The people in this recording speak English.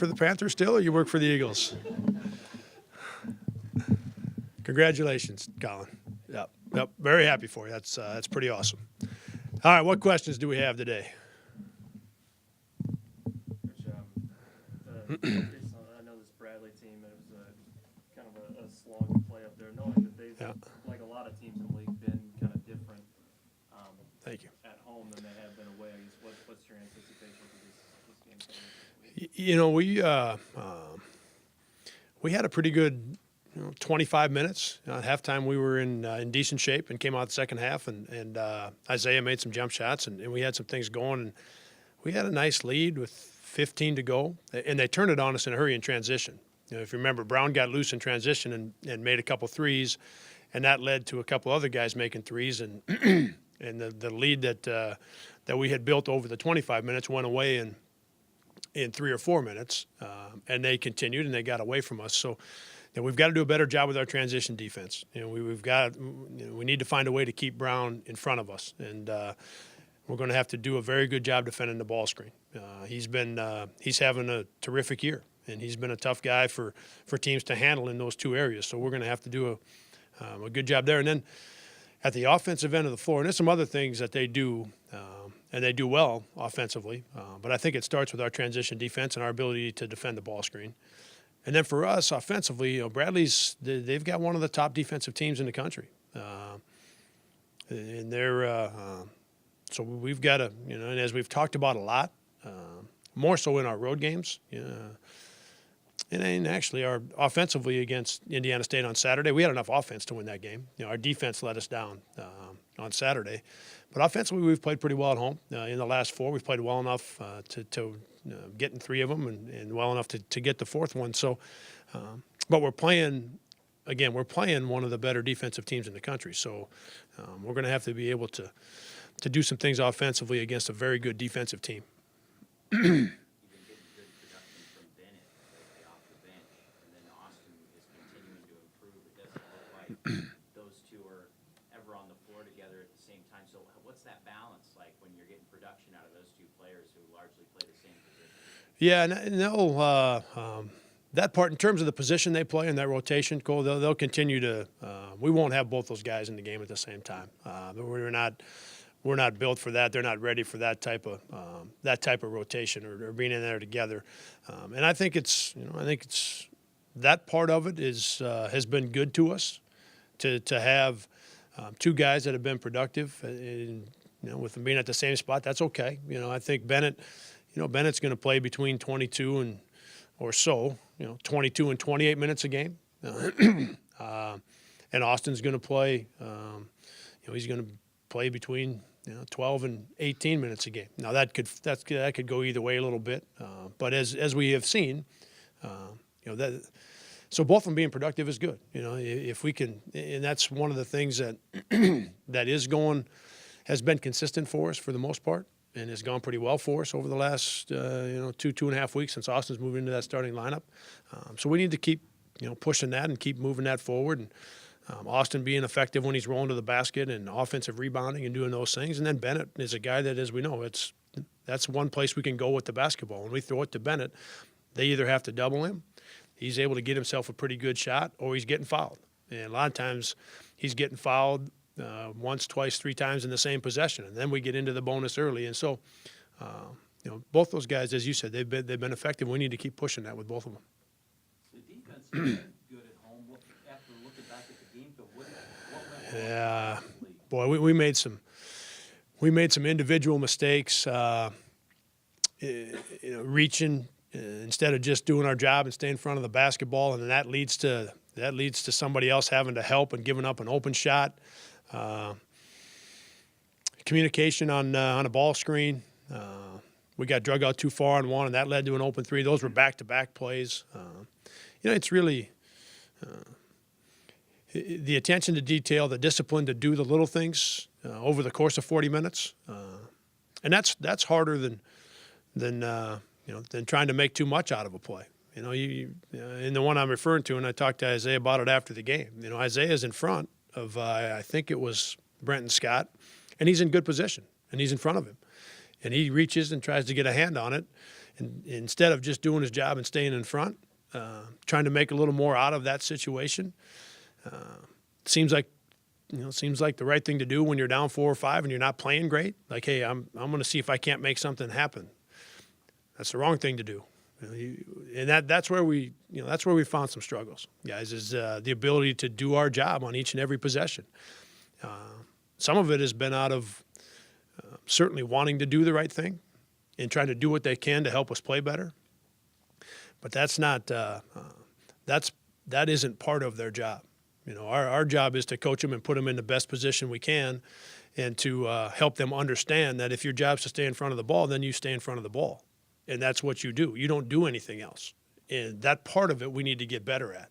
for the Panthers still, or you work for the Eagles? Congratulations, Colin. Yep. Very happy for you. That's pretty awesome. All right, what questions do we have today? I know this Bradley team, it was kind of a slog to play up there, knowing that they've, like a lot of teams in the league, been kind of different Thank you. at home than they have been away. I guess what's your anticipation for this game? You know, we had a pretty good 25 minutes. At halftime, we were in decent shape and came out the second half, and Isaiah made some jump shots, and we had some things going, and we had a nice lead with 15 to go, and they turned it on us in a hurry in transition. If you remember, Brown got loose in transition and made a couple threes, and that led to a couple other guys making threes, and and the lead that we had built over the 25 minutes went away in 3 or 4 minutes, and they continued and they got away from us. So we've got to do a better job with our transition defense. We need to find a way to keep Brown in front of us, and we're going to have to do a very good job defending the ball screen. He's having a terrific year, and he's been a tough guy for teams to handle in those two areas. So we're going to have to do a good job there. And then at the offensive end of the floor, and there's some other things that they do, and they do well offensively, but I think it starts with our transition defense and our ability to defend the ball screen. And then for us offensively, they've got one of the top defensive teams in the country, and they're so we've got to, and as we've talked about a lot, more so in our road games. And actually, our offensively against Indiana State on Saturday, we had enough offense to win that game. Our defense let us down on Saturday, but offensively we've played pretty well at home. In the last 4, we've played well enough to get in 3 of them, and well enough to get the 4th one. So, but we're playing one of the better defensive teams in the country. So we're going to have to be able to do some things offensively against a very good defensive team. You've been getting good production from Bennett off the bench, and then Austin is continuing to improve. It doesn't look like those two are ever on the floor together at the same time. So what's that balance like when you're getting production out of those two players who largely play the same position? Yeah, no, that part in terms of the position they play in that rotation, Cole, they'll continue to. We won't have both those guys in the game at the same time. We're not built for that. They're not ready for that type of rotation or being in there together. And I think it's that part of it has been good to us to have 2 guys that have been productive. And, with them being at the same spot, that's okay. I think Bennett's going to play between 22 and 22 and 28 minutes a game. And Austin's going to play. He's going to play between 12 and 18 minutes a game. Now that could go either way a little bit, but as we have seen, so both of them being productive is good. If we can, and that's one of the things that has been consistent for us for the most part, and has gone pretty well for us over the last 2.5 weeks since Austin's moved into that starting lineup. So we need to keep pushing that and keep moving that forward. And Austin being effective when he's rolling to the basket and offensive rebounding and doing those things. And then Bennett is a guy that, as we know, that's one place we can go with the basketball. When we throw it to Bennett, they either have to double him, he's able to get himself a pretty good shot, or he's getting fouled. And a lot of times he's getting fouled once, twice, 3 times in the same possession. And then we get into the bonus early. And so, both those guys, as you said, they've been effective. We need to keep pushing that with both of them. The defense is good at home. After looking back at the game, what went wrong? Yeah, boy, we made some individual mistakes. Reaching instead of just doing our job and staying in front of the basketball, and then that leads to somebody else having to help and giving up an open shot. Communication on a ball screen. We got drug out too far on one, and that led to an open 3. Those were back-to-back plays. It's really the attention to detail, the discipline to do the little things over the course of 40 minutes, and that's harder than trying to make too much out of a play. In the one I'm referring to, and I talked to Isaiah about it after the game. Isaiah's in front of I think it was Brenton Scott, and he's in good position, and he's in front of him, and he reaches and tries to get a hand on it, and instead of just doing his job and staying in front, trying to make a little more out of that situation. Seems like the right thing to do when you're down 4 or 5 and you're not playing great. Like, hey, I'm going to see if I can't make something happen. That's the wrong thing to do. And that's where we found some struggles, guys, is the ability to do our job on each and every possession. Some of it has been out of certainly wanting to do the right thing and trying to do what they can to help us play better. But that's not that isn't part of their job. Our job is to coach them and put them in the best position we can, and to help them understand that if your job's to stay in front of the ball, then you stay in front of the ball. And that's what you do. You don't do anything else. And that part of it we need to get better at.